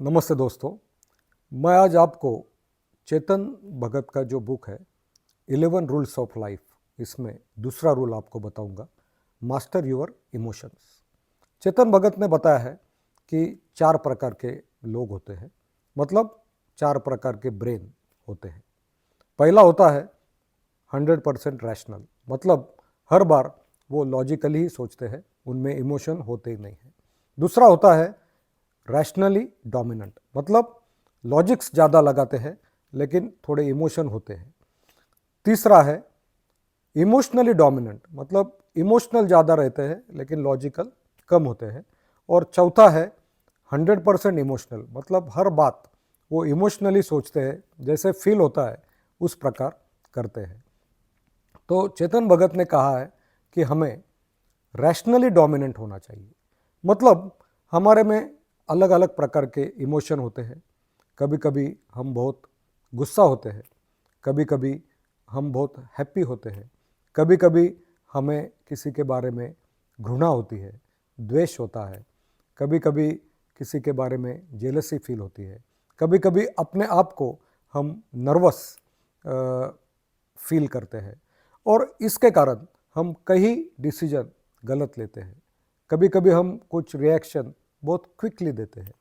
नमस्ते दोस्तों। मैं आज आपको चेतन भगत का जो बुक है 11 रूल्स ऑफ लाइफ, इसमें दूसरा रूल आपको बताऊंगा, master your emotions. Chetan Bhagat ने बताया है कि 4 प्रकार के लोग होते हैं, मतलब 4 प्रकार के ब्रेन होते हैं। पहला होता है 100% रैशनल, मतलब हर बार वो लॉजिकली ही सोचते हैं, उनमें इमोशन होते ही नहीं हैं। दूसरा होता है रैशनली डोमिनेंट, मतलब लॉजिक्स ज़्यादा लगाते हैं लेकिन थोड़े इमोशन होते हैं। तीसरा है इमोशनली डोमिनेंट, मतलब इमोशनल ज़्यादा रहते हैं लेकिन लॉजिकल कम होते हैं। और चौथा है 100% इमोशनल, मतलब हर बात वो इमोशनली सोचते हैं, जैसे फील होता है उस प्रकार करते हैं। तो चेतन भगत ने कहा है कि हमें रैशनली डोमिनेंट होना चाहिए, मतलब हमारे में अलग अलग प्रकार के इमोशन होते हैं। कभी कभी हम बहुत गुस्सा होते हैं, कभी कभी हम बहुत हैप्पी होते हैं, कभी कभी हमें किसी के बारे में घृणा होती है, द्वेष होता है, कभी कभी किसी के बारे में जेलसी फील होती है, कभी कभी अपने आप को हम नर्वस फील करते हैं और इसके कारण हम कई डिसीजन गलत लेते हैं। कभी कभी हम कुछ रिएक्शन बहुत क्विकली देते हैं।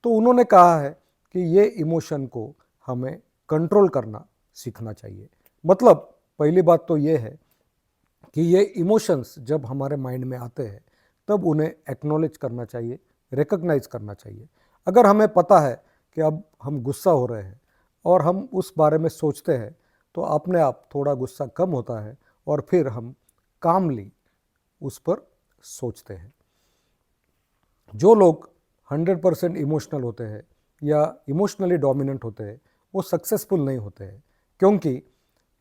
तो उन्होंने कहा है कि ये इमोशन को हमें कंट्रोल करना सीखना चाहिए। मतलब पहली बात तो ये है कि ये इमोशंस जब हमारे माइंड में आते हैं तब उन्हें एक्नॉलेज करना चाहिए, रिकग्नाइज करना चाहिए। अगर हमें पता है कि अब हम गुस्सा हो रहे हैं और हम उस बारे में सोचते हैं तो अपने आप थोड़ा गुस्सा कम होता है और फिर हम कामली उस पर सोचते हैं। जो लोग 100% इमोशनल होते हैं या इमोशनली डोमिनेंट होते हैं वो सक्सेसफुल नहीं होते हैं, क्योंकि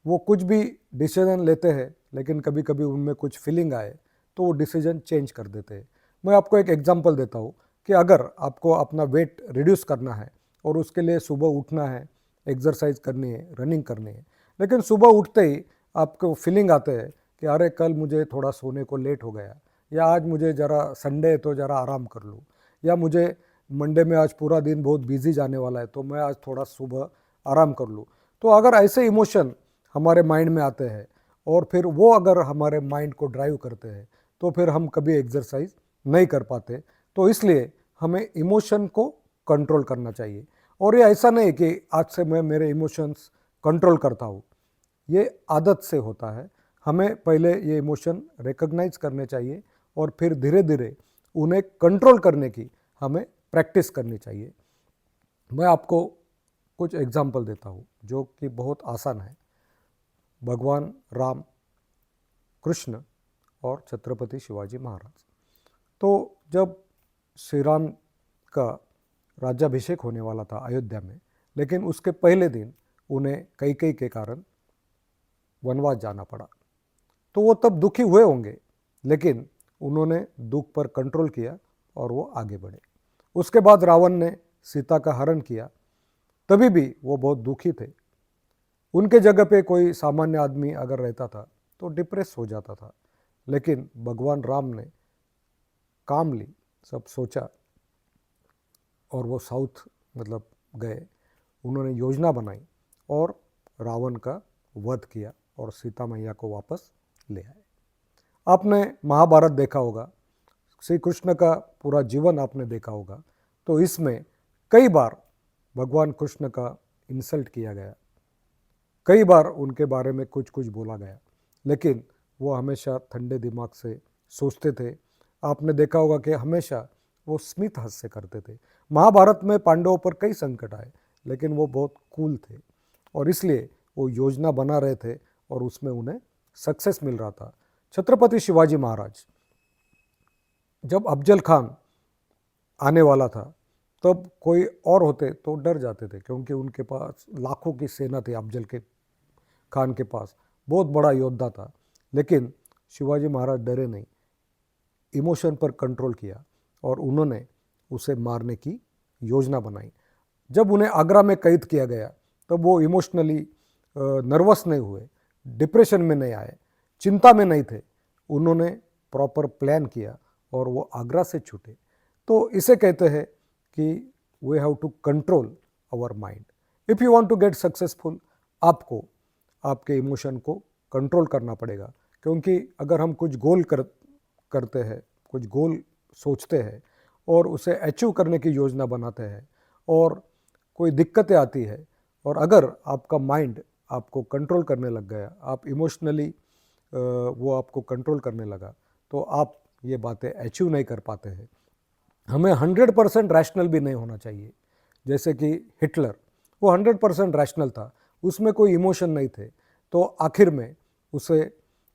वो कुछ भी डिसीजन लेते हैं लेकिन कभी कभी उनमें कुछ फीलिंग आए तो वो डिसीजन चेंज कर देते हैं। मैं आपको एक एग्जांपल देता हूँ कि अगर आपको अपना वेट रिड्यूस करना है और उसके लिए सुबह उठना है, एक्सरसाइज करनी है, रनिंग करनी है, लेकिन सुबह उठते ही आपको फीलिंग आते हैं कि अरे कल मुझे थोड़ा सोने को लेट हो गया, या आज मुझे ज़रा संडे है तो ज़रा आराम कर लूँ, या मुझे मंडे में आज पूरा दिन बहुत बिजी जाने वाला है तो मैं आज थोड़ा सुबह आराम कर लूँ। तो अगर ऐसे इमोशन हमारे माइंड में आते हैं और फिर वो अगर हमारे माइंड को ड्राइव करते हैं तो फिर हम कभी एक्सरसाइज नहीं कर पाते। तो इसलिए हमें इमोशन को कंट्रोल करना चाहिए। और ये ऐसा नहीं कि आज से मैं मेरे इमोशंस कंट्रोल करता हूँ, ये आदत से होता है। हमें पहले ये इमोशन रिकग्नाइज करने चाहिए और फिर धीरे धीरे उन्हें कंट्रोल करने की हमें प्रैक्टिस करनी चाहिए। मैं आपको कुछ एग्जाम्पल देता हूँ जो कि बहुत आसान है। भगवान राम, कृष्ण और छत्रपति शिवाजी महाराज। तो जब श्री राम का राज्याभिषेक होने वाला था अयोध्या में, लेकिन उसके पहले दिन उन्हें कैकेयी के कारण वनवास जाना पड़ा। तो वो तब दुखी हुए होंगे, लेकिन उन्होंने दुख पर कंट्रोल किया और वो आगे बढ़े। उसके बाद रावण ने सीता का हरण किया, तभी भी वो बहुत दुखी थे। उनके जगह पे कोई सामान्य आदमी अगर रहता था तो डिप्रेस हो जाता था, लेकिन भगवान राम ने कामली सब सोचा और वो साउथ मतलब गए, उन्होंने योजना बनाई और रावण का वध किया और सीता मैया को वापस ले आए। आपने महाभारत देखा होगा, श्री कृष्ण का पूरा जीवन आपने देखा होगा, तो इसमें कई बार भगवान कृष्ण का इंसल्ट किया गया, कई बार उनके बारे में कुछ कुछ बोला गया, लेकिन वो हमेशा ठंडे दिमाग से सोचते थे। आपने देखा होगा कि हमेशा वो स्मित हास्य करते थे। महाभारत में पांडवों पर कई संकट आए, लेकिन वो बहुत कूल थे और इसलिए वो योजना बना रहे थे और उसमें उन्हें सक्सेस मिल रहा था। छत्रपति शिवाजी महाराज, जब अफजल खान आने वाला था तब कोई और होते तो डर जाते थे, क्योंकि उनके पास लाखों की सेना थी। अफजल के खान के पास बहुत बड़ा योद्धा था, लेकिन शिवाजी महाराज डरे नहीं, इमोशन पर कंट्रोल किया और उन्होंने उसे मारने की योजना बनाई। जब उन्हें आगरा में कैद किया गया तब वो इमोशनली नर्वस नहीं हुए, डिप्रेशन में नहीं आए, चिंता में नहीं थे। उन्होंने प्रॉपर प्लान किया और वो आगरा से छूटे। तो इसे कहते हैं कि we have to control our mind. If you want to get successful, आपको आपके इमोशन को कंट्रोल करना पड़ेगा, क्योंकि अगर हम कुछ गोल करते हैं, कुछ गोल सोचते हैं और उसे अचीव करने की योजना बनाते हैं और कोई दिक्कतें आती है और अगर आपका माइंड आपको कंट्रोल करने लग गया, आप इमोशनली वो आपको कंट्रोल करने लगा, तो आप ये बातें अचीव नहीं कर पाते हैं। हमें 100% रैशनल भी नहीं होना चाहिए। जैसे कि हिटलर, वो 100% रैशनल था, उसमें कोई इमोशन नहीं थे, तो आखिर में उसे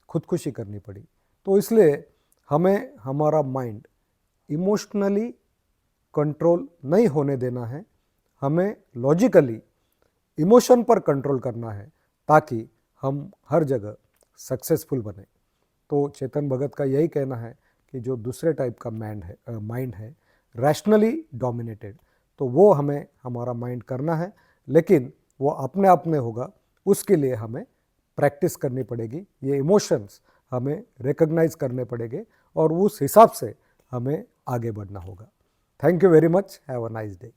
खुदकुशी करनी पड़ी। तो इसलिए हमें हमारा माइंड इमोशनली कंट्रोल नहीं होने देना है, हमें लॉजिकली इमोशन पर कंट्रोल करना है ताकि हम हर जगह सक्सेसफुल बने। तो चेतन भगत का यही कहना है कि जो दूसरे टाइप का माइंड है रैशनली डोमिनेटेड, तो वो हमें हमारा माइंड करना है, लेकिन वो अपने आप में होगा, उसके लिए हमें प्रैक्टिस करनी पड़ेगी। ये इमोशंस हमें रिकॉग्नाइज करने पड़ेंगे और उस हिसाब से हमें आगे बढ़ना होगा। Thank you very much, have a nice day.